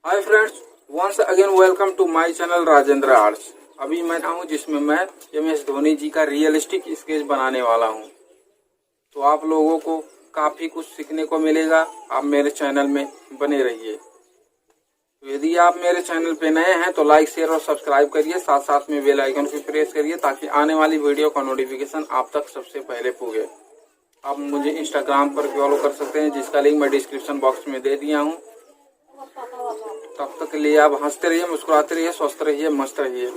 Hi friends, once again welcome to my channel Rajendra Arts. अभी मैं हूँ जिसमें मैं MS धोनी जी का रियलिस्टिक स्केच बनाने वाला हूँ। तो आप लोगों को काफ़ी कुछ सीखने को मिलेगा। आप मेरे चैनल में बने रहिए। तो यदि आप मेरे चैनल पे नए हैं तो लाइक शेयर और सब्सक्राइब करिए, साथ साथ में बेल आइकन को प्रेस करिए ताकि आने वाली वीडियो का नोटिफिकेशन आप तक सबसे पहले पहुँचे। आप मुझे इंस्टाग्राम पर फॉलो कर सकते हैं, जिसका लिंक मैं डिस्क्रिप्शन बॉक्स में दे दिया हूँ। तब तक के लिए आप हंसते रहिए, मुस्कुराते रहिए, स्वस्थ रहिए, मस्त रहिए।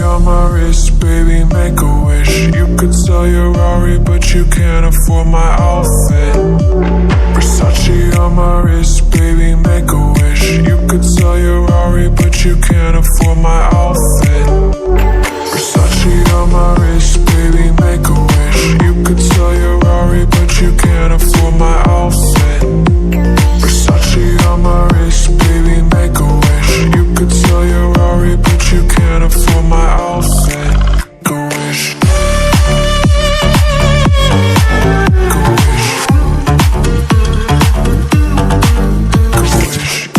On my wrist, baby, make a wish. You could sell your Rari, but you can't afford my outfit. Versace on my wrist, baby, make a wish. You could sell your Rari, but you can't afford my outfit. Versace on my wrist, baby, make a wish. You could sell your Rari, but you can't afford my outfit. Versace on my wrist, baby, make a wish. You could sell your Rari, but you can't afford my outfit. Go wish. Go wish. Go wish.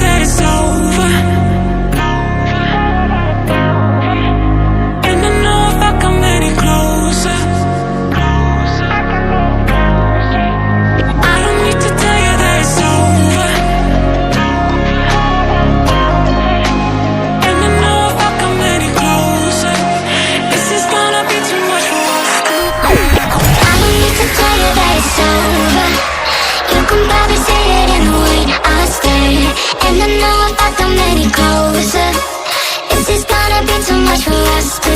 that it's over. And I know if I come any closer, I don't need to tell you that it's over. And I know if I come any closer, this is gonna be too much for us to bear. I don't need to tell you that it's over. You can probably see it in the way I stare. And I know if I come any closer, this is gonna be too much for us to